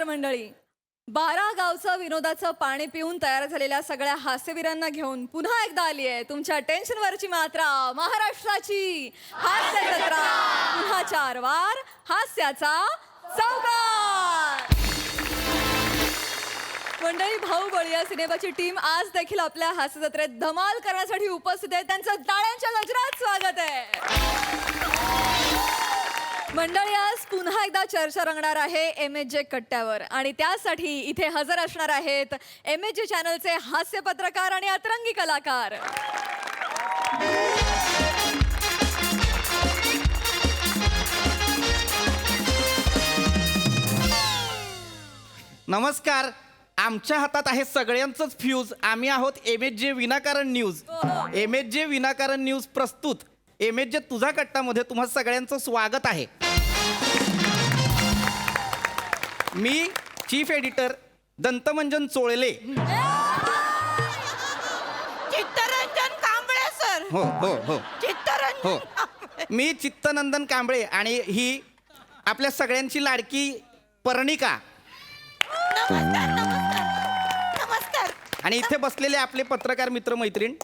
नमस्कार मंडळी. 12 गावचं विनोदाचं पाणी पिऊन तयार झालेल्या सगळ्या हास्यवीरांना घेऊन पुन्हा एकदा आली आहे तुमच्या टेन्शनवरची मात्रा, महाराष्ट्राची हास्य जत्रा. पुन्हा 4 वार हास्याचा चौकार. मंडळी, भाऊ बळिया सिनेमाची टीम आज देखील आपल्या हास्य जत्रेत धमाल करण्यासाठी उपस्थित आहे. त्यांचं टाळ्यांच्या गजरात स्वागत आहे. मंडळी, आज पुन्हा एकदा चर्चा रंगणार आहे MSJ कट्ट्यावर आणि त्यासाठी इथे हजर असणार आहेत MSJ चॅनलचे हास्य पत्रकार आणि अतरंगी कलाकार. नमस्कार. आमच्या हातात आहे सगळ्यांचंच फ्यूज. आम्ही आहोत MSJ विनाकारण न्यूज. MSJ विनाकारण न्यूज प्रस्तुत MSJ तुझा कट्टामध्ये तुम्हा सगळ्यांचं स्वागत आहे. मी चीफ एडिटर दंतमंजन चोळले. चित्तरंजन कांबळे सर. हो हो हो चित्तरंजन हो. मी चित्तनंदन कांबळे आणि ही आपल्या सगळ्यांची लाडकी पर्णिका. नमस्कार नमस्कार नमस्कार. आणि इथे बसलेले आपले पत्रकार मित्र मैत्रीण.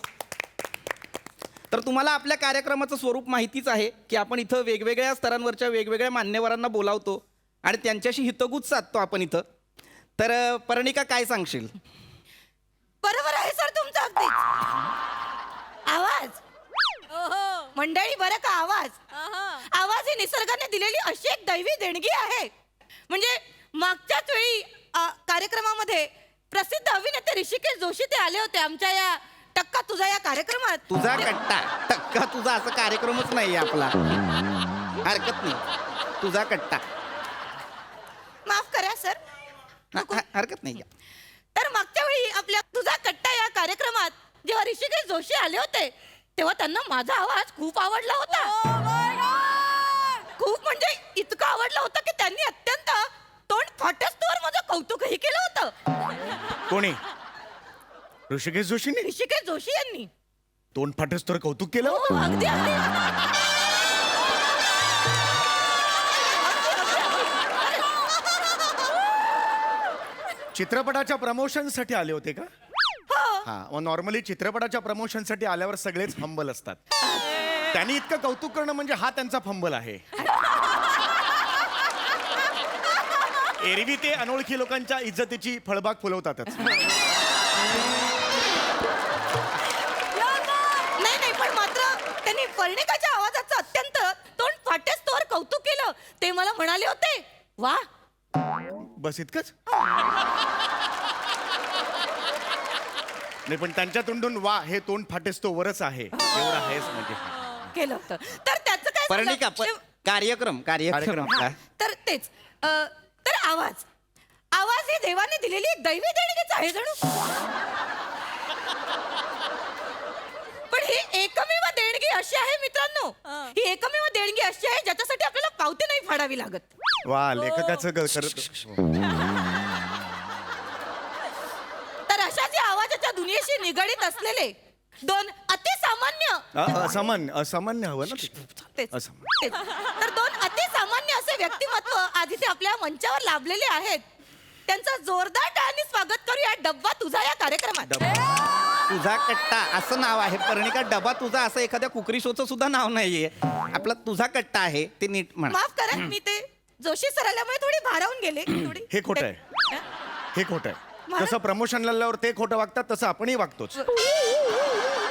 तर तुम्हाला आपल्या कार्यक्रमाचं स्वरूप माहितीच आहे की आपण इथं वेगवेगळ्या स्तरांवरच्या वेगवेगळ्या मान्यवरांना बोलावतो आणि त्यांच्याशी हितगुज साधतो आपण इथं. तर पर्णिका, काय सांगशील? बरोबर आहे सर तुमचं अगदी. आवाज मंडळी, बरं का, आवाज ही निसर्गाने दिलेली अशी एक दैवी देणगी आहे. म्हणजे मागच्याच वेळी कार्यक्रमामध्ये प्रसिद्ध अभिनेते ऋषिकेश जोशी ते आले होते आमच्या या टक्का तुझा या कार्यक्रमात. तुझा कट्टा टक्का तुझा असा कार्यक्रमच नाही आपला. हरकत नाही, तुझा कट्टा. माफ करा सर. हरकत नाही. तर मागच्या वेळी आपल्या तुझा कट्टा या कार्यक्रमात जेव्हा ऋषिकेश जोशी आले होते तेव्हा त्यांना माझा आवाज खूप आवडला होता. खूप म्हणजे इतका आवडला होता की त्यांनी अत्यंत तोंड फाटस्तोवर माझं कौतुकही केलं होतं. कोणी? ऋषिकेश जोशीने ऋषिकेश जोशी यांनी तोंड फाटस्तोवर कौतुक केलं. हो, अगदी अगदी. चित्रपटाच्या प्रमोशन साठी आले होते का? हो. हा, नॉर्मली चित्रपटाच्या प्रमोशन साठी आल्यावर सगळेच फंबल असतात. त्यांनी इतकं कौतुक करणं म्हणजे हा त्यांचा फंबल आहे. एरवी ते अनोळखी लोकांच्या इज्जतीची फळबाग फुलवतातच. नाही, पण मात्र त्यांनी पर्णिकाच्या आवाजाचं अत्यंत तोंड फाटस्तोवर कौतुक केलं. ते मला म्हणाले होते, वा. बस इतकंच? नाही, पण त्यांच्या तोंडून वा हे तोंड फाटेस्तोवरच आहे, एवढं आहेच म्हणजे. केलं होतं. तर त्याचं काय पर्णिका, झालं? कार्यक्रम हा, तर तेच तर आवाज ही देवाने दिलेली एक दैवी देणगीच आहे जणू. पण ही एकमेव देणगी अशी आहे मित्रांनो, ही एकमेव देणगी अशी आहे ज्याच्यासाठी आपल्याला पावती नाही फाडावी लागत. वा, लेखकाचं करत. तर अशाच या आवाजाच्या दुनियेशी निगडीत असलेले 2 अतिसामान्य असामान्य हवं ना ते. तेच. असामान्य. तर 2 अतिसामान्य असे व्यक्तिमत्व आज इथे आपल्या मंचावर लाभलेले आहेत. त्यांचं जोरदार टाळ्यांनी स्वागत करूया डब्बा तुझा या कार्यक्रमात. तुझा कट्टा असं नाव आहे पर्णिका. डबा तुझा असं एखाद्या कुकरी शोचं सुद्धा नाव नाहीये. आपला तुझा कट्टा आहे, ते नीट म्हणा. माफ करा, मी ते जोशी सर आल्यामुळे थोडी भारावून गेले. थोडी. हे खोटं आहे. हा? हे खोटं आहे. जसं प्रमोशनला आल्यावर ते खोटं वागतात तसं आपणही वागतोच.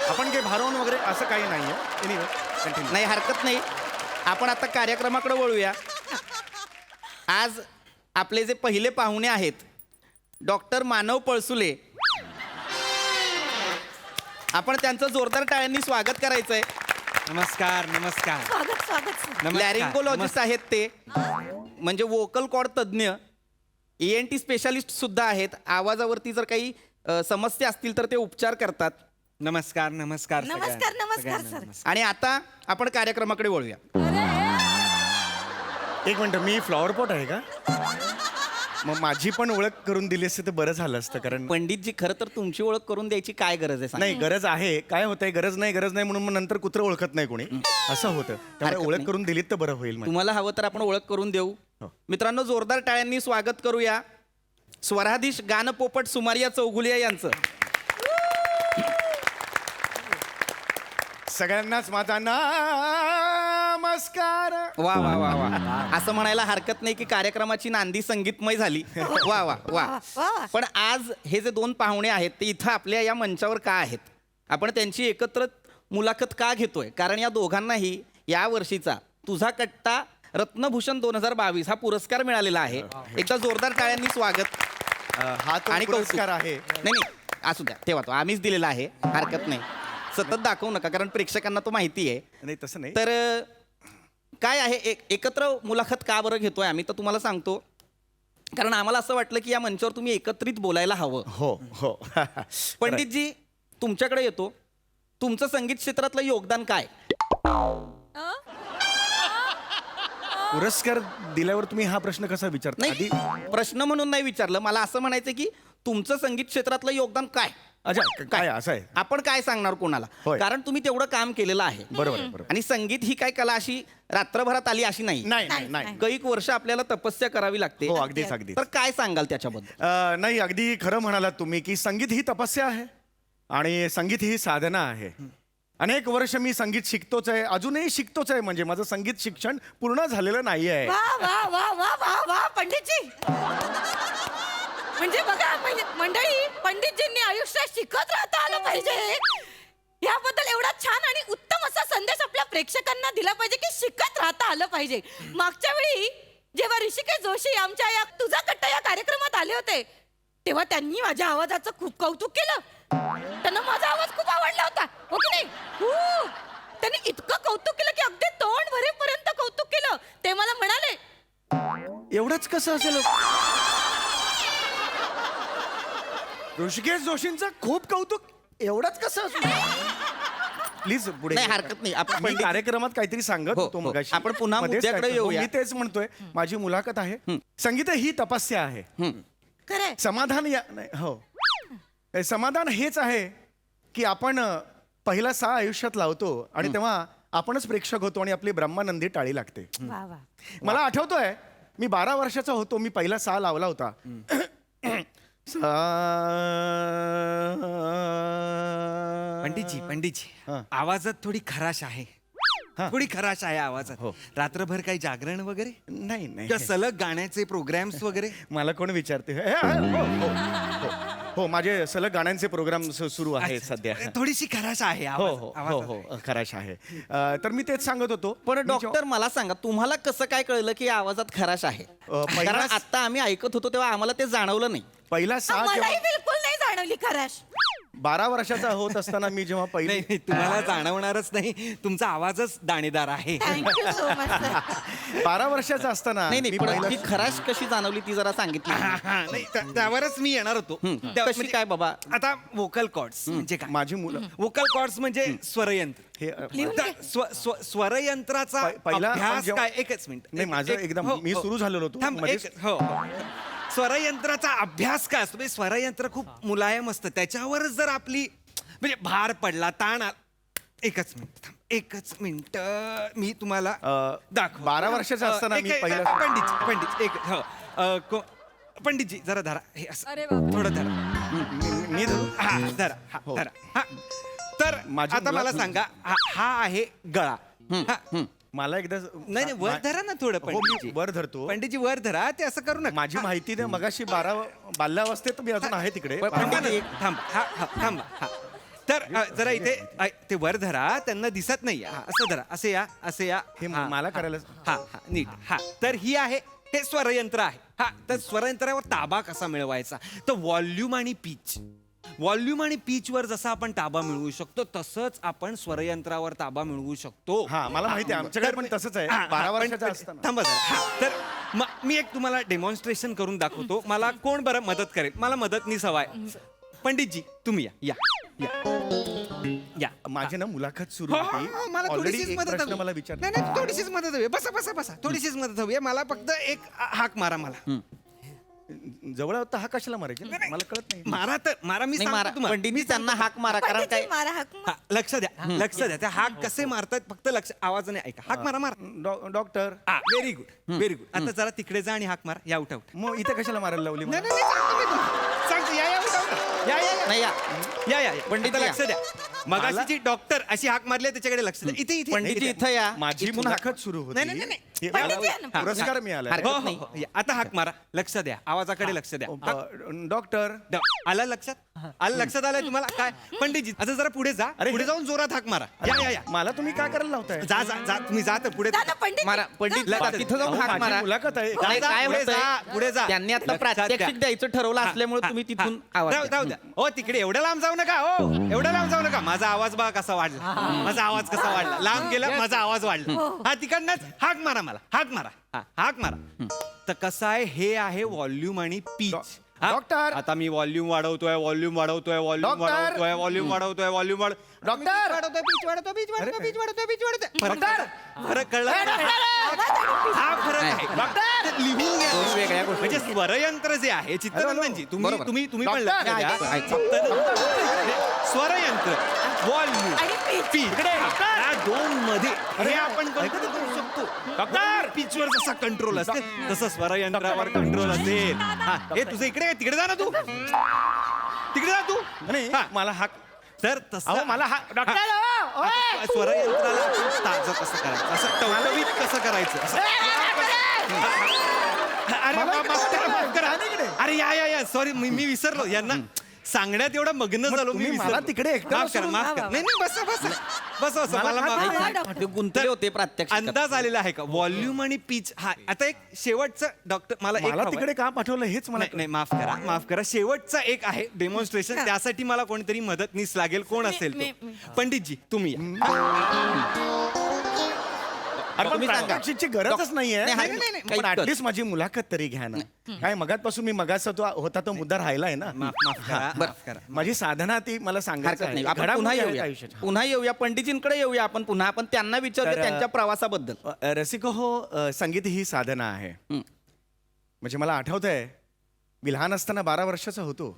आपण काही भारावून वगैरे असं काही नाहीये. Anyway, continue. नाही, हरकत नाही. आपण आता कार्यक्रमाकडे वळूया. आज आपले जे पहिले पाहुणे आहेत डॉक्टर मानव पळसुले, आपण त्यांचं जोरदार टाळ्यांनी स्वागत करायचंय. नमस्कार. नमस्कार. स्वागत स्वागत सर. लॅरिंगोलॉजिस्ट आहेत ते, म्हणजे वोकल कॉर्ड तज्ज्ञ, ENT स्पेशालिस्ट सुद्धा आहेत. आवाजावरती जर काही समस्या असतील तर ते उपचार करतात. नमस्कार. नमस्कार. नमस्कार नमस्कार सर. आणि आता आपण कार्यक्रमाकडे वळूया. एक मिनिट, मी फ्लॉवर पॉट आहे का? मग माझी पण ओळख करून दिली असते तर बरं झालं असतं. कारण पंडितजी, खरं तर तुमची ओळख करून द्यायची काय गरज आहे? नाही, गरज आहे. काय होतंय, गरज नाही म्हणून मग नंतर कुत्रं ओळखत नाही कोणी, असं होतं. त्यामुळे हरकत ओळख नाही. करून दिलीत तर बरं होईल. तुम्हाला हवं तर आपण ओळख करून देऊ. हो. मित्रांनो, जोरदार टाळ्यांनी स्वागत करूया स्वराधीश गानपोपट सुमारिया चौगुलिया यांचं. सगळ्यांनाच माझा नमस्कार. वा वा वा वा, असं म्हणायला हरकत नाही की कार्यक्रमाची नांदी संगीतमय झाली. वा वा वा. वा. पण आज हे जे दोन पाहुणे आहेत ते इथं आपल्या या मंचावर का आहेत, आपण त्यांची एकत्र मुलाखत का घेतोय, कारण या दोघांनाही या वर्षीचा तुझा कट्टा रत्नभूषण 2022 हा पुरस्कार मिळालेला आहे. एकदा जोरदार टाळ्यांनी स्वागत हा तो आणि पुरस्कार कौतुक. आहे. नाही नाही, असू द्या, तेव्हा तो आम्हीच दिलेला आहे, हरकत नाही. सतत दाखवू नका, कारण प्रेक्षकांना तो माहिती आहे. नाही तसं नाही. तर काय आहे, एकत्र मुलाखत का बरं घेतोय आम्ही, तर तुम्हाला सांगतो. कारण आम्हाला असं वाटलं की या मंचावर तुम्ही एकत्रित बोलायला हवं. हो हो. पंडितजी, तुमच्याकडे येतो. तुमचं संगीत क्षेत्रातलं योगदान काय? पुरस्कार दिल्यावर तुम्ही हा प्रश्न कसा विचारता? नाही, प्रश्न म्हणून नाही विचारलं, मला असं म्हणायचं की तुमचं संगीत क्षेत्रातलं योगदान काय? अच्छा, काय असं आहे? आपण काय सांगणार कोणाला? होय. कारण तुम्ही तेवढं काम केलेलं आहे. बरोबर आहे, बरोबर. आणि संगीत ही काय कला अशी रात्रभरात आली अशी नाही. नाही नाही नाही. कैक वर्ष आपल्याला तपस्या करावी लागते. हो, अगदीच अगदीच. तर काय सांगाल त्याच्याबद्दल? नाही, अगदी खरं म्हणालात तुम्ही की संगीत ही तपस्या आहे आणि संगीत ही साधना आहे. अनेक वर्ष मी संगीत शिकतोच आहे, अजूनही शिकतोच आहे. म्हणजे माझं संगीत शिक्षण पूर्ण झालेलं नाही आहे. वा वा वा वा वा वा पंडितजी. म्हणजे बघा मंडळी, पंडितजींनी आयुष्यात शिकत राहता आलं पाहिजे. याबद्दल एवढा छान आणि उत्तम असा संदेश आपल्या प्रेक्षकांना दिला पाहिजे की शिकत राहता आलं पाहिजे. मागच्या वेळी जेव्हा ऋषिकेश जोशी आमच्या या तुझा कट्टा या कार्यक्रमात आले होते, तेव्हा त्यांनी माझ्या आवाजाचं खूप कौतुक केलं. त्यांना माझा आवाज खूप आवडला होता, हो की नाही? त्यांनी इतकं कौतुक केलं की अगदी तोंड भरेपर्यंत कौतुक केलं. ते मला म्हणाले, एवढंच कसं असेल? ऋषिकेश जोशींचं खूप कौतुक, एवढंच कसं असेल? प्लीज पुढे नाही, ये. हरकत नाही. आपण मी पंडित- कार्यक्रमात काहीतरी सांगत हो, होतो हो. मगाशी. आपण पुन्हा मध्येच मुद्द्याकडे काय- येऊया. हो, मी तेच म्हणतोय, माझी मुलाखत आहे. संगीत ही तपस्या आहे. खरंय समाधान नाही, हो, समाधान हेच आहे की आपण पहिला सा आयुष्यात लावतो आणि तेव्हा आपणच प्रेक्षक होतो आणि आपली ब्रह्मानंदी टाळी लागते. वा वा. मला आठवतोय, मी 12 वर्षाचा होतो, मी पहिला सा लावला होता. पंडितजी हा. आवाजात थोडी खराश आहे. थोडी खराश आहे आवाजात. हो. रात्रभर काही जागरण वगैरे नाही नाही, किंवा सलग गाण्याचे प्रोग्राम्स वगैरे? मला कोण विचारते? हो, माझे सलग गाण्यांचे प्रोग्राम सुरू आहेत सध्या. थोडीशी खराश आहे हो आवाज- हो हो आवाजात. हो, खराश आहे. तर मी तेच सांगत होतो. पण मी डॉक्टर, मला सांगा, तुम्हाला कसं काय कळलं की आवाजात खराश आहे? पहिला- कारण आता आम्ही ऐकत होतो तेव्हा आम्हाला ते जाणवलं नाही. पहिला सा मलाही जेव्हा बिलकुल नाही जाणवली खराश. 12 वर्षाचा होत असताना मी जेव्हा नाही पहिली नाही, तुम्हाला जाणवणारच नाही, तुमचा आवाजच दाणेदार आहे. Thank you so much. 12 वर्षाचा असताना नाही नाही, मी पण पहिला ही खराश कशी जाणवली ती जरा सांगितली. नाही, त्यावरच मी येणार होतो. कशी काय बाबा? आता वोकल कॉर्ड्स म्हणजे काय? माझी मुलं वोकल कॉर्ड्स म्हणजे स्वरयंत्र. हे तर स्वरयंत्राचा पहिला अभ्यास जेव्हा- काय? एकच मिनिट. नाही, माझं एकदम- मी सुरू झालेलो होतो. थांब, मध्येच- हो. स्वरयंत्राचा अभ्यास काय असतो? म्हणजे स्वरयंत्र खूप मुलायम असतं, त्याच्यावरच जर आपली म्हणजे भार पडला, ताण आला. एकच मिनिट मी तुम्हाला दाखव. 12 वर्षाचा असताना मी पहिला- पंडितजी जरा धरा हे असं. अरे बापरे. थोडं धरा. मी धरू? हा धरा, हा हो. धरा. हा. तर माझी आता मला मुलं- सांगा, हा आहे गळा. हा. मला एकदा नाही नाही, वर धरा ना थोडं हो, मी पंडितजी. वर धरतो. पंडितजी वर धरा, ते असं करू नका. माझी माहिती द्या. मगाशी 12 बाल्यावस्थेत मी अजून आहे तिकडे. पंडितजी थांबा. हा थांबा. हा. तर जरा इथे ते वर धरा, त्यांना दिसत नाही. हा, असं धरा, असे या. हे हा, मला हा. करायला- हा नीट. हा, तर ही आहे, हे स्वरयंत्र आहे. हा, तर स्वरयंत्रावर ताबा कसा मिळवायचा? तर व्हॉल्यूम आणि पीच वर जसा आपण ताबा मिळवू शकतो, तसंच आपण स्वरयंत्रावर ताबा मिळवू शकतो. हा, मला माहिती आहे. आमच्याकडे पण तसंच आहे. 12 वर्षाचा असताना. थांबा जरा. हा, तर मी एक तुम्हाला डेमॉन्स्ट्रेशन करून दाखवतो. मला कोण बरं मदत करेल? मला मदतनीस हवाय. पंडितजी तुम्ही या. माझी ना मुलाखत सुरू हो, होती. हो, मला ऑलरेडी थोडीशीच एक मदत प्रश्न हवी. मला विचार. नाही नाही, थोडीशीच मदत हवी. बसा. थोडीशीच मदत हवी. मला फक्त एक हाक मारा मला. जवळ होता हा कशाला मारायचे मला कळत नाही. मारा तर मारा, मी नाही सांगतो मारा तुम्हाला. पंडितजी त्यांना हाक मारा कारण काय पंडितजी, मारा हाक मारा. हा, लक्ष द्या लक्ष द्या. त्या हाक कसे मारतात फक्त लक्ष, आवाजाने ऐका. हाक मारा मारा. Doctor very good very good. आता जरा तिकडे जा आणि हाक मारा. या उठा उठा. मग इथे कशाला मारायला लावली मला? नाही, सांगतो मी तुम्हाला. सांगतो. या या उठा उठा. या या या. नाही या या या पंडित आता या. लक्ष द्या. मगाशी जी डॉक्टर अशी हाक मारली त्याच्याकडे लक्ष द्या. इथे इथे पंडितजी इथं या माझी इथून मुलाखत सुरू होती. नाही, नाही, नाही. हे पंडितजी आहे ना. मला पुरस्कार मिळाला हरकत हो, हो, नाही. हो. या. आता हाक मारा. लक्ष द्या. आवाजाकडे लक्ष द्या. हाक. डॉक्टर आलं लक्षात? आलं लक्षात आलंय तुम्हाला? काय पंडितजी आता जरा पुढे जा. अरे, पुढे जाऊन जोरात हाक मारा. या या या. मला तुम्ही काय करायला लावताय? जा जा जा. तुम्ही जा तर पुढे जा ना, पंडित मारा पंडित तिथं जाऊन हाक माझी मारा मुलाखत आहे. नाही, जा, काय पुढे होतंय? जा, पुढे जा. त्यांनी आता लक्षात द्या. प्रात्यक्षिक द्यायचं ठरवलं असल्यामुळे तुम्ही तिथून आवाज जाऊ द्या. जाऊ द्या. हो तिकडे एवढ्या लांब जाऊ नका. हो एवढ्या लांब जाऊ नका. माझा आवाज बघा कसा वाढला. माझा आवाज कसा वाढला. लांब गेला माझा आवाज वाढला. हा तिकडनंच हाक मारा मला. हाक मारा. हा हाक मारा. तर कसं आहे, हे आहे व्हॉल्यूम आणि पीच. डॉक्टर! आता मी व्हॉल्यूम वाढवतोय व्हॉल्यूम वाढवतोय व्हॉल्यूम डॉक्टर! वाढवतोय व्हॉल्यूम वाढवतोय व्हॉल्यूम डॉक्टर! वाढवतोय पीच वाढवतोय पीच वाढवतोय पीच वाढवतोय पीच वाढवतोय. फरक कळला? हा फरक आहे. डॉक्टर लिहून घ्या. दोन वेगळ्या गोष्टी. म्हणजे स्वरयंत्र जे आहे चित्तरंजनजी तुम्ही बरोबर. तुम्ही तुम्ही पण लक्ष डॉक्टर! द्या. ऐका. फक्त स्वरयंत्र व्हॉल्यूम आणि pitch. पीच या दोन मध्ये हे आपण कंट्रोल करू शकतो. डॉक्टर पिचवर जसा कंट्रोल असते तसं स्वरयंत्रावर कंट्रोल असेल. हा, हे तुझं इकडे आहे, तिकडे जा ना तू. तिकडे जा तू. नाही हा. मला हाक तर तसं अहो मला हा डॉक्टर आता स्वरयंत्राला आपण ताजं कसं करायचं, असं टवटवीत कसं करायचं असं. अरे माफ करा, माफ करा. अरे या या या सॉरी मी विसरलो. यांना सांगण्यात एवढं मग्न झालो मी. तुम्ही मला विसरलो. तिकडे एकटं माफ करा बसवून- माफ करा. नाही नाही बस बस बस बस मला माफ मला करा. डॉक्टर. ते गुंतले होते प्रात्यक्षिक अंदाज आलेला आहे का व्हॉल्यूम आणि पीच? हा आता एक शेवटचं डॉक्टर मला एक मला हवंय. तिकडे का पाठवलं हेच मला नाही नाही, माफ करा शेवटचा एक आहे डेमॉन्स्ट्रेशन. त्यासाठी मला कोणतरी मदतनीस लागेल. कोण असेल तो? पंडितजी तुम्ही या. अरे पण तुम्ही सांगा. प्रात्यक्षिकची गरजच नाहीये. नाही, नाही, नाही, काही पण कर. ऍटलीस्ट माझी मुलाखत तरी घ्या ना. काय मगातपासून मी मगाचा तो होता तो मुद्दा राहिलाय ना. माफ करा माफ करा. माझी साधना ती मला सांगायचं हरकत नाही आहे. आपण पुन्हा घडामोडी आहेत येऊया आयुष्याच्या. पुन्हा येऊया पंडितजींकडे येऊया आपण त्यांना विचारूया तर, त्यांच्या प्रवासाबद्दल. रसिको हो संगीत ही साधना आहे. म्हणजे मला आठवतंय मी लहान असताना 12 वर्षाचा होतो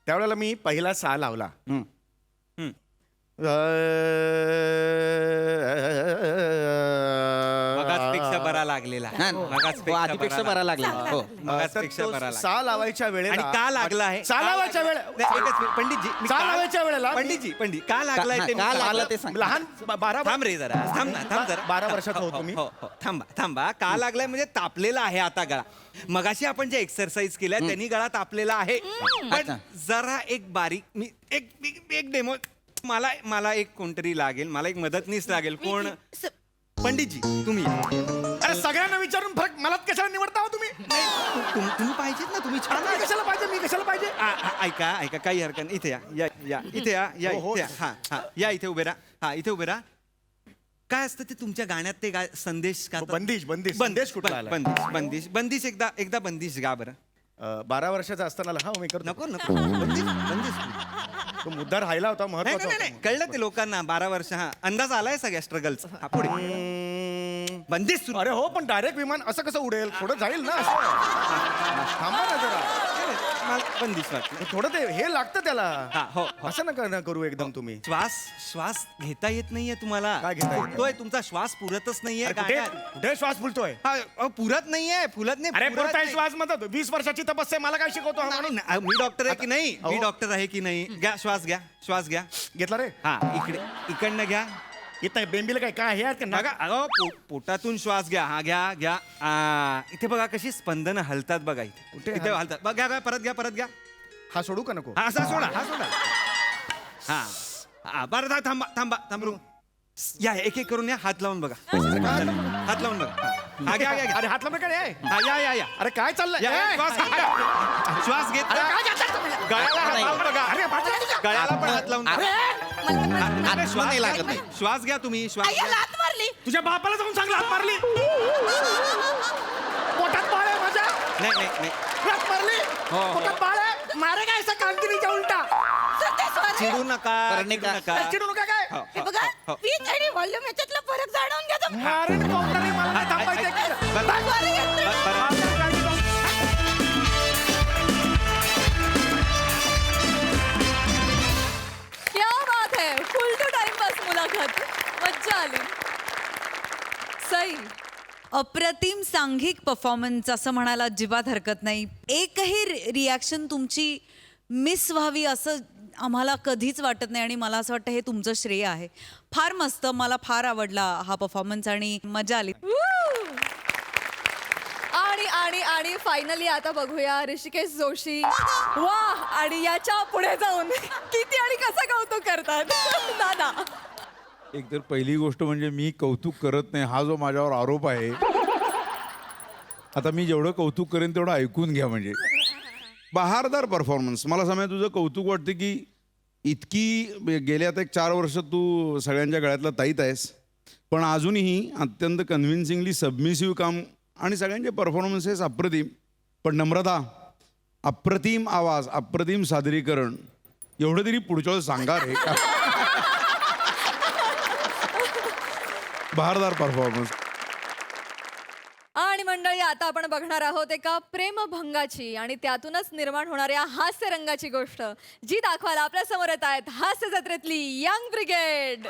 त्यावेळेला मी पहिला सा लावला. हम्म. मगाचपेक्षा बरा लागलेला. नाही, हो, आधीपेक्षा बरा लागला हो मगाचपेक्षा तर बरा तो लागला. सा लावायच्या वेळेला आणि का लागला आहे? सा लावायच्या नाही, एकच मिनिट. पंडितजी मी सा का- लावायच्या वेळेला मी- पंडित का लागलाय ते मी का सांगतो. लागला ते सांग. लहान 12 थांब रे जरा थांब ना थांब जरा. 12 वर्षाचा होतो मी. हो, हो. थांबा का लागलाय म्हणजे तापलेला आहे आता गळा. मगाशी आपण जे एक्सरसाइज केल्या त्यांनी गळा तापलेला आहे. पण अच्छा. जरा एक बारीक मी एक डेमो मला एक कोणतरी लागेल. मला एक मदतनीस लागेल. कोण? पंडितजी तुम्ही या. अरे सगळ्यांना विचारून फरक मलाच कशाला निवडता हो तुम्ही? तुम्ही पाहिजेत ना. तुम्ही छान मी कशाला पाहिजे मी कशाला पाहिजे? ऐका काही हरकत नाही. इथे या इथे या हो, हो. इथे या. हा या इथे उभे राहा. हा इथे उभे राहा. काय असतं ते तुमच्या गाण्यात ते संदेश का? बंदिश संदेश कुठला आला? बंदिश एकदा बंदिश गा बरं. 12 वर्षाचा असताना हा मी करतो. नको बंदिश तो मुद्दा राहिला होता नाही महत्वाचा नाही, नाही कळलं ते लोकांना 12 वर्ष. हा अंदाज आलाय सगळ्या स्ट्रगलचा. हा पुढे बंदिश सुरू. अरे हो पण डायरेक्ट विमान असं कसं उडेल? थोडं जाईल ना असं. थांबा ना जरा. मला बंदिश वाटलं. थोडं ते हे लागतं त्याला. हा हो असं नका करू एकदम तुम्ही. श्वास घेता येत नाहीये तुम्हाला. काय घेता येत नाही? फुलतोय तुमचा श्वास पुरतच नाहीये अरे कुठे गाण्यात. कुठे श्वास फुलतोय? हा पुरत नाहीये फुलत नाही. अरे पुरत पुरताय नाही. श्वास म्हणतात 20 वर्षाची तपस्या मला काय शिकवतो हा माणूस? नाही, मी डॉक्टर आहे की नाही? मी अहो. डॉक्टर आहे की नाही? घ्या श्वास घ्या. घेतला रे? हा इकडनं घ्या. येत नाही बेंबीला काय हे आहेत का बघा पोटातून श्वास घ्या. हा घ्या. इथे बघा कशी स्पंदनं हलतात बघा. कुठे इथे हलतात. बघा परत घ्या. हा सोडू का नको? हा असा सोडा. हा बरं थांबा या एक करून या. हात लावून बघा. हात लावून बघा. हा घ्या. अरे हात लांब काय आहे? हा या. अरे काय चाललंय? या, ए! श्वास घेत अरे जा. काय करताय तुम्ही? गळ्याला हात नाही. लावून बघा. अरे बाजूला. गळ्याला पण हात लावून बघा. आत्मा श्वास नाही घ्या लागत तुम्ही. नाही. श्वास घ्या तुम्ही. श्वास आय्या, घ्या. लाथ मारली. तुझ्या बापाला जाऊन सांग हात मारली. पोटात बाळ आहे माझ्या. नाही हात मारली. हो. पोटात बाळ आहे. मारेगा ऐसा कामगिरीच्या उलटा. सध्या स्वारी. चिडू नका. करणे चिडू का? नका. चिडू नका काय? हो, हे हो, बघा हो. पीच आणि व्हॉल्यूम याच्यातला फरक जाणून घ्या तुम्ही. मारेन कोपराने मला नाही थांबायचं. बरं, स्वारी घेतली. बरं. सुनबाई. अप्रतिम सांघिक परफॉर्मन्स असं म्हणायला अजिबात हरकत नाही. एकही रिॲक्शन तुमची मिस व्हावी असं आम्हाला कधीच वाटत नाही आणि मला असं वाटतं हे तुमचं श्रेय आहे. फार मस्त, मला फार आवडला हा परफॉर्मन्स आणि मजा आली. आणि आणि आणि फायनली आता बघूया ऋषिकेश जोशी. वा, आणि याच्या पुढे जाऊन किती आणि कसं कौतुक करतात दादा. एक तर पहिली गोष्ट म्हणजे मी कौतुक करत नाही हा जो माझ्यावर आरोप आहे. आता मी जेवढं कौतुक करेन तेवढं ऐकून घ्या. म्हणजे बहारदार परफॉर्मन्स. मला समजा तुझं कौतुक वाटतं की इतकी गेले आता एक 4 वर्ष तू सगळ्यांच्या गळ्यातला ताईत आहेस, पण अजूनही अत्यंत कन्व्हिन्सिंगली सबमिसिव्ह काम आणि सगळ्यांचे परफॉर्मन्सेस अप्रतिम. पण नम्रता, अप्रतिम आवाज, अप्रतिम सादरीकरण, एवढं तरी पुढच्या वेळेस सांगा रे. बहारदार परफॉर्मन्स. आणि मंडळी आता आपण बघणार आहोत एका प्रेमभंगाची आणि त्यातूनच निर्माण होणाऱ्या हास्य रंगाची गोष्ट, जी दाखवायला आपल्या समोर येत आहेत हास्य जत्रेतली यंग ब्रिगेड.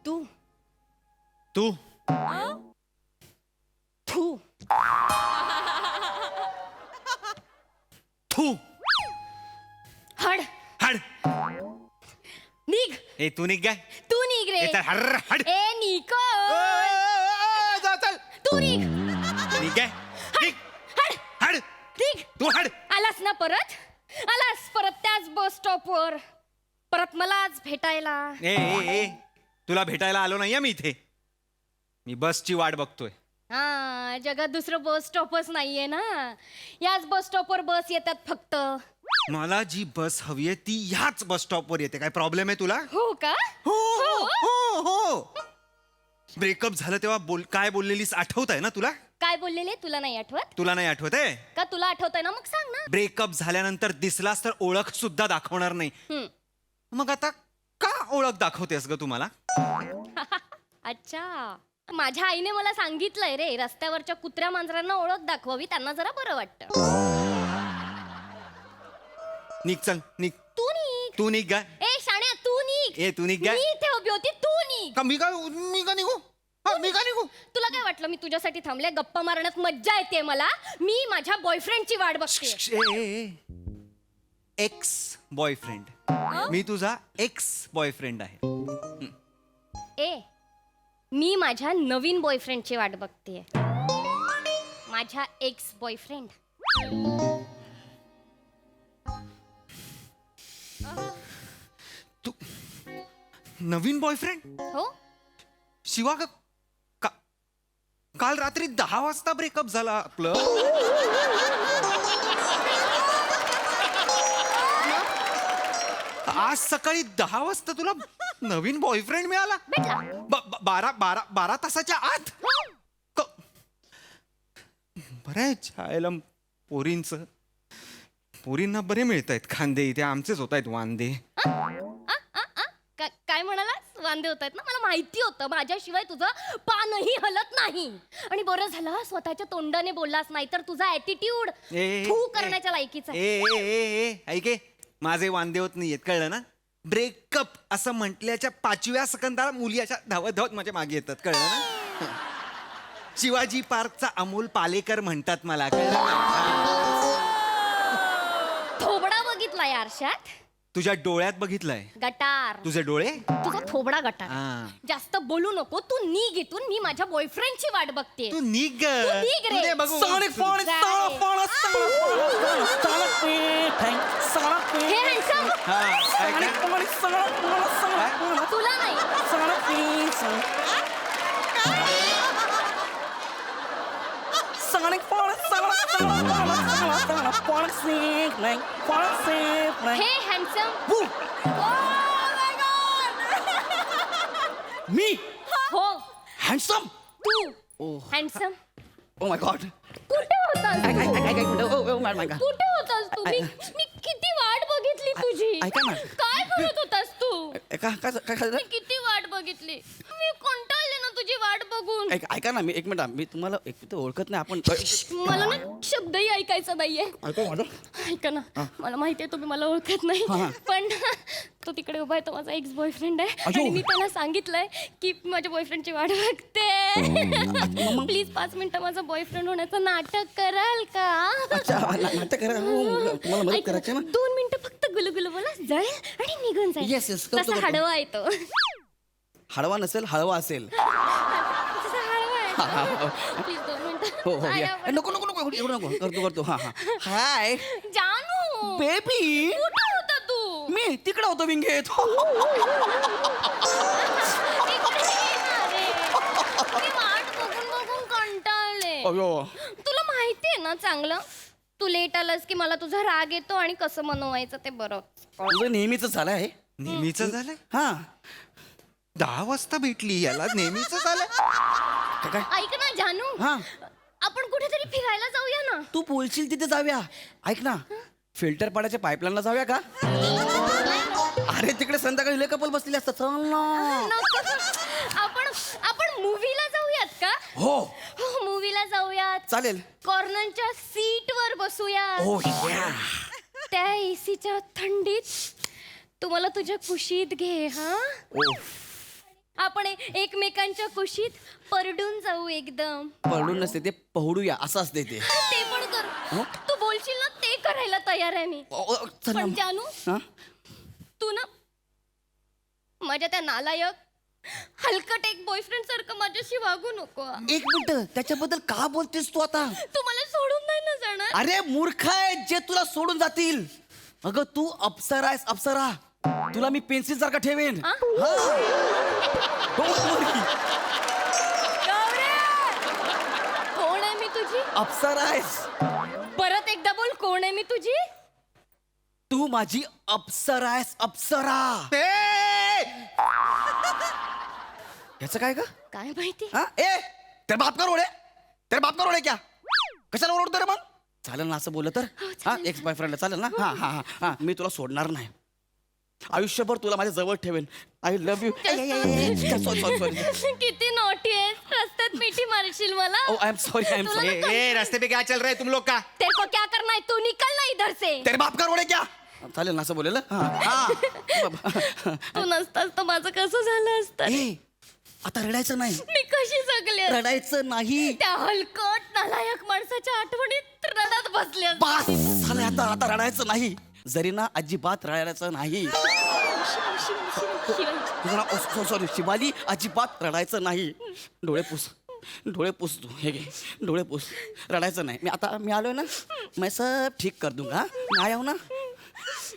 तू तू थू थू हड हड. निघ. ए तू निघ काय? तू निघ रे. ए, चल, हर्र, हड. ए निको. जा, चल. तू निघ. निघ काय? निघ. हड. हड. निघ. तू हड. आलास ना परत? आलास परत त्याच बस स्टॉपवर परत मलाच भेटायला. ए ए ए तुला भेटायला आलो नाहीये मी इथे. मी बसची वाट बघतोय. हा, जगात दुसरं बस स्टॉपच नाहीये ना. याच बस स्टॉपवर बस येतात फक्त. मला जी बस हवी आहे ती ह्याच बस स्टॉपवर येते. काय प्रॉब्लेम आहे तुला? हो का? हो हो हो. ब्रेकअप झालं तेव्हा काय बोललेलीस आठवत आहे ना तुला? काय बोललेले तुला नाही आठवत तुला नाही आठवत आहे? का? तुला आठवतंय ना, मग सांग ना. ब्रेकअप झाल्यानंतर दिसलास तर ओळख सुद्धा दाखवणार नाही. हम्म. मग आता का ओळख दाखवतेस ग तुम्हाला? अच्छा, माझ्या आईने मला सांगितलंय रे, रस्त्यावरच्या कुत्र्या मांजरांना ओळख दाखवावी, त्यांना जरा बरं वाटतं. निघ, चल निघ. तू निघ. तू निघ गा. ए शाण्या, तू निघ. ए तू निघ गा. मी इथे उभी होती, तू निघ. का मी का निघू? हा, मी का निघू? तुला काय वाटलं मी तुझ्यासाठी थांबले? गप्पा मारण्यात मज्जा येते मला. मी माझ्या बॉयफ्रेंडची वाट बघते. Ex boyfriend. मी तुझा एक्स बॉयफ्रेंड आहे. ए, मी माझ्या नवीन बॉयफ्रेंडची वाट बघते. माझ्या एक्स बॉयफ्रेंड. तू नवीन बॉयफ्रेंड? हो. शिवा काल रात्री 10 वाजता ब्रेकअप झाला आपलं. आज सकाळी 10 वाजता तुला नवीन बॉयफ्रेंड मिळाला? भेटला. 12 तासाच्या आत? बरं आहे छायला. पोरींना बरे मिळत आहेत खांदे, इथे आमचेच होत आहेत वांदे. काय म्हणाला? वांदे होत आहेत ना? मला माहिती होतं, माझ्याशिवाय तुझं पानही हलत नाही. आणि बरं झालं स्वतःच्या तोंडाने बोललास, नाही तर तुझा ऍटिट्यूड थू करण्याच्या लायकीचा. ऐके, माझे वांदे होत नाहीयेत, कळलं ना? ब्रेकअप असं म्हटल्याच्या 5व्या सेकंदाला मुली अशा धावत धावत माझ्या मागे येतात, कळलं ना? शिवाजी पार्कचा अमोल पालेकर म्हणतात मला, कळलं ना? थोबडा बघितलाय आरशात? तुझ्या डोळ्यात बघितलंय. गटार. तुझे डोळे? तुझा थोबडा गटार. हा. जास्त बोलू नको. तू निघ इथून. मी माझ्या बॉयफ्रेंडची वाट बघते. तू निघ. तू निघ रे. तू दे बघू. हे हँडसम. हा, काय काय? तुला नाही. हे हँडसम. मी हो. हँडसम. तू हँडसम. Oh my God. कुठे होतास ऐक, तू? ऐक, ऐक, ऐक, मॅडम ऐका. कुठे होतास तू? मी किती वाट बघितली तुझी. ऐका ना. काय करत होतास तू? काय खाल्लं? मी किती वाट बघितली. मी कंटाळले ना तुझी वाट बघून. ऐका ना, एक मिनिट, मी तुम्हाला एक तर ओळखत नाही आपण. मला ना शब्दही ऐकायचा नाहीये. ऐका माझं. ऐका ना, मला माहितीये तुम्ही मला ओळखत नाही, पण तो तिकडे उभा आहे, तो माझा एक्स बॉयफ्रेंड आहे आणि मी त्याला सांगितलंय की माझ्या बॉयफ्रेंडची वाट बघते. प्लीज 5 मिनिटं माझं बॉयफ्रेंड होण्याचं नाटक कराल का? अच्छा, नाटक करा. तुम्हाला मदत ऐक, करायची ना. 2 मिनिटं फक्त गुलगुल बोला, जळेल आणि निघून जाईल. Yes, yes, करतो, तसा करतो. हडवा येतो. हळवा नसेल, हळवा असेल. तसा हळवा येतो. प्लीज 2 हो हो मिनिटं. या. नको नको नको एवढं नको. करतो हा हा. हाय जानू, बेबी. कुठे होता तू? मी तिकडे होतो विंगेत. इकडे ये ना रे. मी वाट बघून बघून कंटाळले. अयो. तुला माहितीये ना चांगलं, तू लेट आलास की मला तुझा राग येतो आणि कसं मनवायचं ते बरं. तुझं नेहमीच झालं आहे. नेहमीच झालंय. हा 10 वाजता भेटली, याला नेहमीच झालंय. काय ऐक ना जानू, हा आपण कुठेतरी फिरायला जाऊया ना. तू बोलशील तिथे जाऊया. ऐक ना, फिल्टर पाण्याच्या पाईपलाईनला जाऊया का? अरे तिकडे संध्याकाळी लय कपल बसलेले असतात. चल ना. नको. आपण मूवीला जाऊयात का? हो हो, मूवीला जाऊयात. चालेल. कॉर्नरच्या सीट वर बसूयात. हो या. त्या एसीच्या थंडीत तू मला तुझ्या कुशीत घे. हा, आपण एकमेकांच्या कुशीत परडून जाऊ एकदम. पडून नसते ते, पहुडूया असं असते ते. ते पण कर. तू बोलशील ना ते करायला तयार आहे मी. चल ना. पण जानू, हा? तू ना माझ्या त्या नालायक हलकट एक बॉयफ्रेंड सारखं माझ्याशी वागू नको. एक मिनिट, त्याच्याबद्दल का बोलतेस तू आता? तू मला सोडून नाही ना जाणार. अरे मूर्ख आहे जे तुला सोडून जातील. अगं तू अप्सरा आहेस, अप्सरा. तुला मी पेन्सिल सारखा ठेवेन. हा? Don't worry. कोण आहे मी तुझी? अप्सरा आहेस परत एकदा बोल, कोण आहे मी तुझी? तू. माझी अप्सरा आहेस, अप्सरा. याचं काय ग? काय माहिती. हा ए तेरे बाप का रोड है? तेरे बाप का रोड है क्या? कशाला ओरडतो रे मग? चालेल ना असं बोललं तर? हा एक्स बॉयफ्रेंडला चालेल ना? हा हा हा हा मी तुला सोडणार नाही. आयुष्यभर तुला माझ्या जवळ ठेवेन. I love you. Sorry sorry sorry. किती नॉटी आहे. रस्त्यात मिठी मारशील मला. Oh I am sorry, I am sorry. ए रास्ते पे क्या चल रहा है तुम लोग का? तेरे को क्या करना है? तू निकल ना इधर से. तेरे बाप का रोड है क्या? चालेल ना असं बोलेल. हा हा. तू नसतास तर माझं कसं झालं असतं. ए, आता रडायचं नाही. मी कशी जगले. रडायचं नाही. त्या हलकट नालायक माणसाच्या आठवणीत रडत बसले. बास झालं आता. आता रडायचं नाही. जरी ना अजिबात रडायचं नाही. सॉरी शिवाली, अजिबात रडायचं नाही. डोळे पुस, डोळे पुस तू. हे घे डोळे पुस. रडायचं नाही. मी आलोय ना, मैं सब ठीक कर दूंगा. मी आया हूं ना.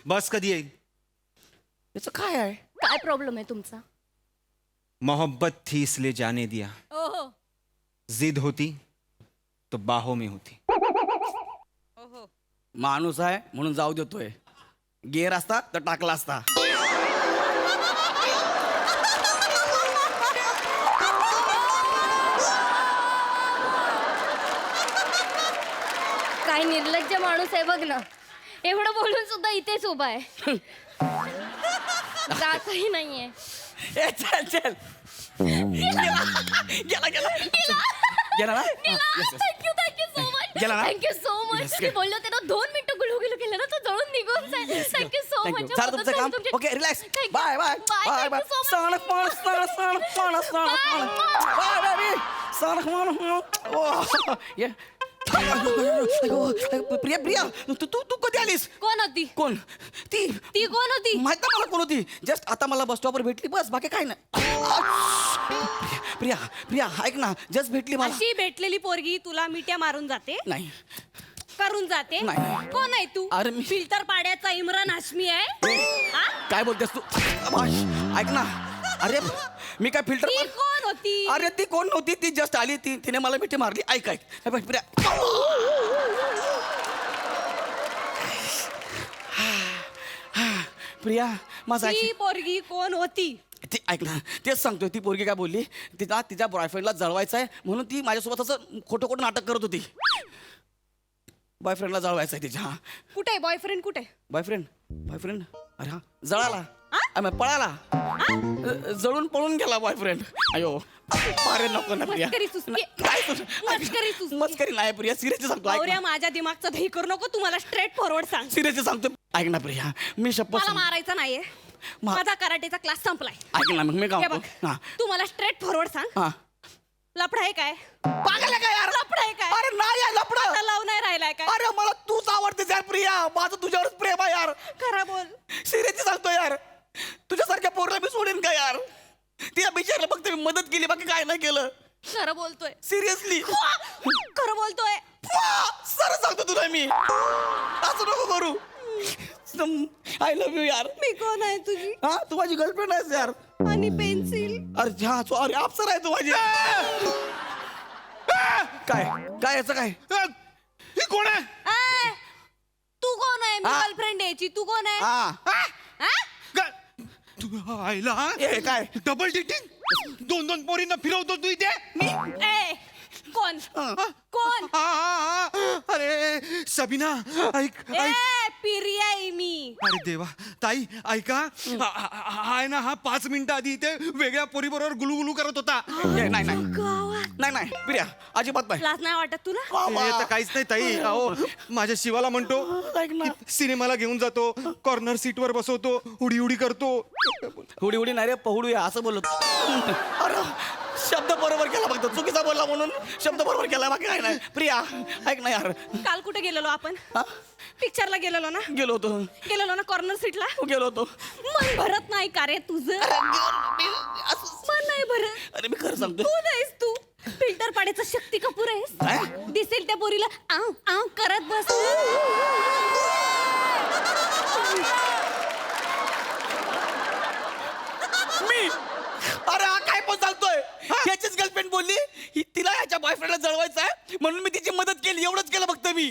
बस कधी येईल? याचं काय आहे? काय प्रॉब्लेम आहे तुमचा? मोहब्बत थी इसलिए जाने दिया, ओहो. जिद होती तो बाहों में होती. माणूस आहे म्हणून जाऊ देतोय. गेर असता तर टाकला असता. काय निर्लज्ज माणूस आहे बघ ना. एवढं बोलून सुद्धा इथेच उभा आहे. जातही नाहीये. ए, चल चल. गेला गेला गेला ना? Thank you so much. गेला ना? Thank you so much. Yes, मी yes. बोललो ते ना 2 मिनिटं गुलगुलू केलं ना, तो जळून निघून जाईल. Thank you so Thank much. you. झालं तुमचं काम? Okay relax. Bye bye bye bye. सणक पण सण सण पण सण पण. Bye baby. सणक पण. ये. प्रिया प्रिया तू तू तू कधी आलीस? कोण होती? कोण? ती ती कोण होती? माहित नाही मला कोण होती. जस्ट आता मला बस स्टॉपवर भेटली, बस बाकी काय नाही. प्रिया प्रिया ऐक ना, जस्ट भेटली मला. अशी भेटलेली पोरगी तुला मिट्या मारून जाते, नाही करून जाते. नाही. कोण आहे तू? अरे मी- फिल्टर पाड्याचा इम्रान हाशमी आहे. हा? काय बोलतेस तू? ऐक ना. अरे मी काय फिल्टर ती कोण होती? अरे ती कोण नव्हती. ती जस्ट आली. तिने मला मिठी मारली. ऐक ऐक हे बघ, प्रिया. प्रिया माझा ती पोरगी कोण होती? ती ऐक ना, तेच सांगतोय. ती पोरगी काय बोलली, तिच्या बॉयफ्रेंडला जळवायचं आहे म्हणून ती माझ्यासोबत असं खोटं खोटं नाटक करत होती. बॉयफ्रेंडला जळवायचं आहे तिच्या. कुठे बॉयफ्रेंड कुठे? बॉयफ्रेंड अरे हा जळाला, पळाला, जळून पळून गेला बॉयफ्रेंड. अयो अरे नको ना प्रिया. मस्करी सुचते. काय मस्करी सुचते. मस्करी नाही प्रिया, सिरियसली सांगतो. ऐक गौऱ्या ना. माझ्या दिमागचं दही करू नको, तू मला स्ट्रेट फॉरवर्ड सांग. सिरियसली सांगतो. ऐक ना प्रिया, मी शपथ मला सांगतो. मारायचं नाहीये. माझा कराटेचा क्लास संपलाय. ऐक ना, मग मी काय हे म्हणतो? बघ हा तू मला स्ट्रेट फॉरवर्ड सांग. हा. लफडा आहे काय? पागल आहे का यार? लफडा आहे काय? अरे नाही आहे लफडं. आता लाव नाही राहिलाय काय? अरे मला तूच आवडतेस यार प्रिया, माझं तुझ्यावरच प्रेम आहे यार. खरा बोल. सिरियसली सांगतो यार, तुझ्यासारख्या पोरला मी सोडेन का यार? तिला बिचारलं फक्त मी मदत केली, बाकी काय नाही केलं. खरं बोलतोय. सिरियसली खरं बोलतोय. सर सांगतो तुला मी, असं नको करू. आय लव्ह यू यार. मी कोण आहे तुझी? हा तू माझी गर्लफ्रेंड आहेस यार. आणि पेन्सिल. अरे हा अरे अप्सर आहे तू माझी. काय काय याचं काय? ही कोण आहे? ए, तू कोण आहे? मी हा. गर्लफ्रेंड यायची. तू कोण आहे? हा हा? काय? तू आईला ए काय डबल डेटिंग, दोन पोरींना फिरवतो तू इथे. ए, कोण? कोण? अरे सबीना, ऐक ऐक. ए, पिरिया आहे मी. अरे देवा, ताई ऐका, आहे ना हा 5 मिनिटं आधी इथे वेगळ्या पोरीबरोबर गुलुगुलू करत होता. नाही नाही नाही नाही प्रिया, अजिबात नाही. लाज नाही वाटत तुला? हे तर काहीच नाही ताई. अहो माझ्या शिवाला म्हणतो, ऐक ना. सिनेमाला घेऊन जातो, कॉर्नर सीट वर बसवतो, उडी उडी करतो. हुडी हुडी नाही रे, पहुडूया असं बोलत. अरे शब्द बरोबर केला, फक्त चुकीचा बोलला म्हणून शब्द बरोबर केला, बाकी काय नाही. प्रिया ऐक ना यार. काल कुठे गेलेलो आपण? हा? पिक्चरला गेलेलो ना? गेलो ना कॉर्नर सीटला? होतो. मन भरत नाही का रे तुझं? मन नाही भरत. अरे मी खरं सांगतो. तू नाहीस तू. फिल्टर पाडायचं शक्ती कपूर आहेस. दिसेल त्या पोरीला आव आव करत बस. मी अरे हा काय पण सांगतोय? याचीच गर्लफ्रेंड बोलली, तिला याच्या बॉयफ्रेंडला जळवायचं आहे म्हणून मी तिची मदत केली, एवढंच केलं फक्त मी.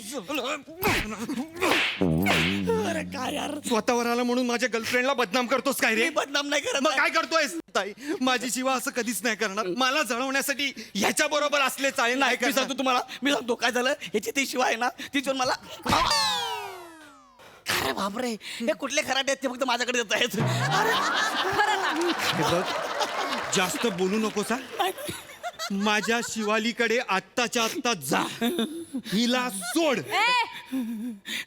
अरे काय यार, स्वतःवर आला म्हणून माझ्या गर्लफ्रेंडला बदनाम करतोस काय रे? मी बदनाम नाही करत. मग काय करतोयस ताई? माझी शिवा असं कधीच नाही करणार. मला जळवण्यासाठी ह्याच्या बरोबर असले चालेल नाही मी करणार. सांगतो तुम्हाला, मी सांगतो काय झालं. याची ती शिवाय आहे ना, तिच्यावर मला अरे बापरे, हे कुठले खराटे आहेत ते फक्त माझ्याकडे येत आहेत. हे बघ, जास्त बोलू नकोस हा. माझ्या शिवालीकडे आत्ताच्या आत्ता जा, हिला सोड. ए,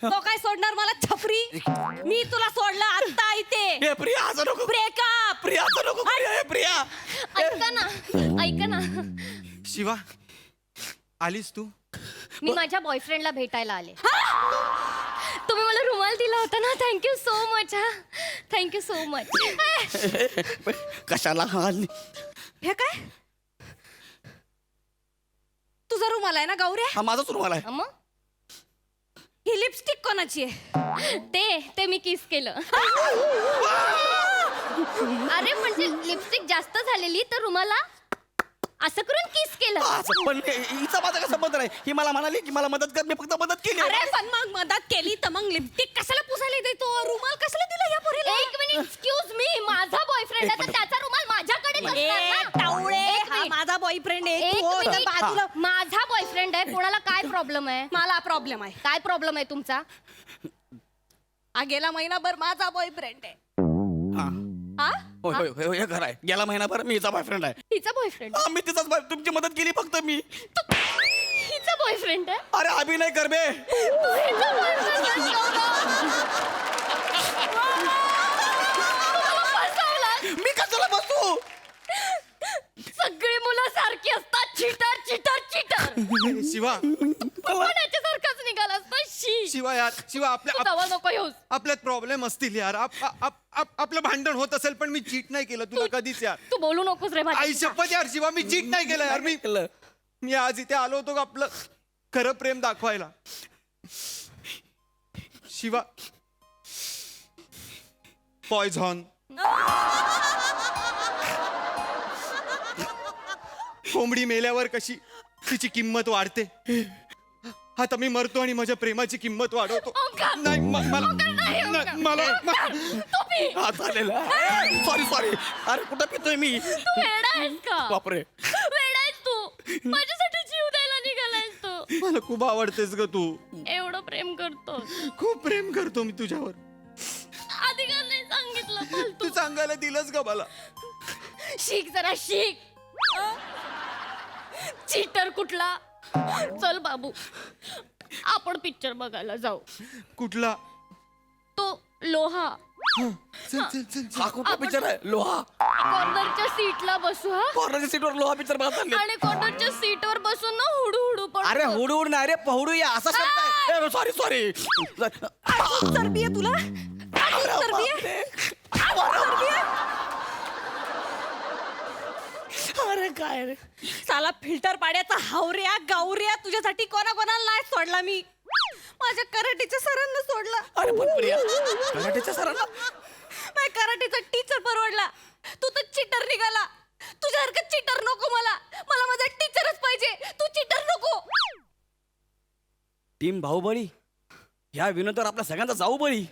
तो काय सोडणार मला छपरी? मी तुला सोडलं आता इथे. हे प्रिया असं नको. ब्रेकअप. प्रिया असं नको करूया, हे प्रिया. ऐका ना. शिवा, आलीस तू? मी माझ्या बॉयफ्रेंडला भेटायला आले. तुम्ही मला रुमाल दिला होता ना, थँक्यू सो मच. हा थँक्यू सो मच. कशाला हाल? हे काय? तुझा रुमाल आहे ना गौऱ्या? हा माझाच रुमाल आहे. मग ही लिपस्टिक कोणाची आहे? ते मी किस केलं. अरे म्हणजे लिपस्टिक जास्त झालेली तर रुमाला असं करून किस केलं. असं पण हिचा माझा कसा संबंध नाही. ही मला म्हणाली की मला मदत कर, मी फक्त मदत केली. अरे पण मग मदत केली तर मग लिपस्टिक कशाला पुसायला देतो? रुमाल कशाला दिला या पोरीला? एक मिनिट, एक्सक्यूज मी. माझा बॉयफ्रेंड आहे तर त्याचा रुमाल माझ्याकडे ए, टावळे, हा माझा बॉयफ्रेंड आहे. तू हो तर बाजूला. माझा बॉयफ्रेंड आहे, कोणाला काय प्रॉब्लेम आहे? मला प्रॉब्लेम आहे. काय प्रॉब्लेम आहे तुमचा? हा गेला महिनाभर माझा बॉयफ्रेंड आहे. हा? होय होय होय, हे घर आहे. गेला महिनाभर मी हिचा बॉयफ्रेंड आहे. हिचा बॉयफ्रेंड? हा मी तिचाच तुमची मदत केली फक्त मी. हिचा बॉयफ्रेंड आहे? अरे अभिनय कर बे. तू हिचा boyfriend आहेस, तुम्हाला फसवलात. मी कशाला बसू? सगळी मुलं सारखी असतात. Cheater cheater cheater. शिवा, पण याच्यासारखाच निघालास ना. शिवा यार, शिवा तू दवा नको येऊस. आपल्यात प्रॉब्लेम असतील यार. आपलं भांडण होत असेल पण मी चीट नाही केलं तुला कधीच यार. तू बोलू नकोस रे आई शपथ यार शिवा, मी चीट नाही केलं यार. मी आज इथे आलो होतो का आपलं खरं प्रेम दाखवायला. शिवा, पॉयझॉन, कोंबडी मेल्यावर कशी तिची किंमत वाढते, आता मी मरतो आणि माझ्या प्रेमाची किंमत वाढवतो. ओंकार! नाही मला ओंकार, नाही. Sorry sorry. अरे कुठं पितोय मी? तू वेडा आहेस का? बापरे. वेडा आहेस तू. माझ्यासाठी जीव द्यायला निघालायस तू. मला खूप आवडतेस ग तू. एवढं प्रेम करतो. खूप प्रेम करतो मी तुझ्यावर. आधी का नाही सांगितलं फालतू? तू सांगायला दिलंस का मला? शिक जरा शिक. चीटर कुठला? चल बाबू, आपण पिक्चर बघायला जाऊ. कुठला? तो लोहा. चल चल चल चल. हा कुठला पिक्चर आहे? लोहा. कॉर्नरच्या सीटला बसू हा. कॉर्नरच्या सीटवर लोहा पिक्चर बघत चालले. आणि कॉर्नरच्या सीटवर बसून ना हुडू हुडू पण. अरे हुड हुड नाही रे, पहुडू या असा शब्द आहे. Sorry sorry. चरबी आहे तुला? चरबी आहे? चरबी आहे? अरे काय रे साला फिल्टर पाड्याचा हावऱ्या गावऱ्या तुझ्यासाठी कोणाला नाही सोडला मी. माझ्या कराटेच्या सरांना सोडला. अरे पण प्रिया, कराटेच्या सरांना माझ्या कराटेचा टीचर परवडला. तू तर चिटर निघाला. तुझ्यासारखं चिटर नको मला. मला माझा टीचरच पाहिजे. तू चिटर नको. टीम बाहुबली या विनोदावर आपल्या सगळ्यांचा जाऊ बळी.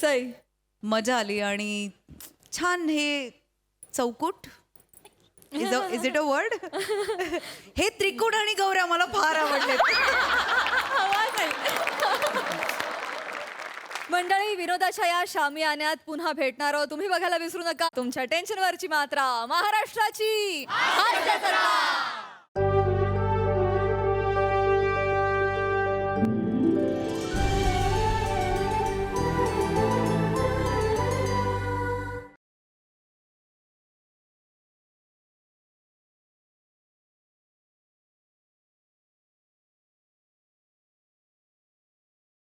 सई. मजा आली आणि छान हे चौकूट इज इट अ वर्ड हे त्रिकुट आणि गौऱ्या मला फार आवडले. मंडळी, विनोदाच्या या शामियान्यात पुन्हा भेटणार आहोत. तुम्ही बघायला विसरू नका तुमच्या टेन्शनवरची मात्रा, महाराष्ट्राची हास्य जत्रा.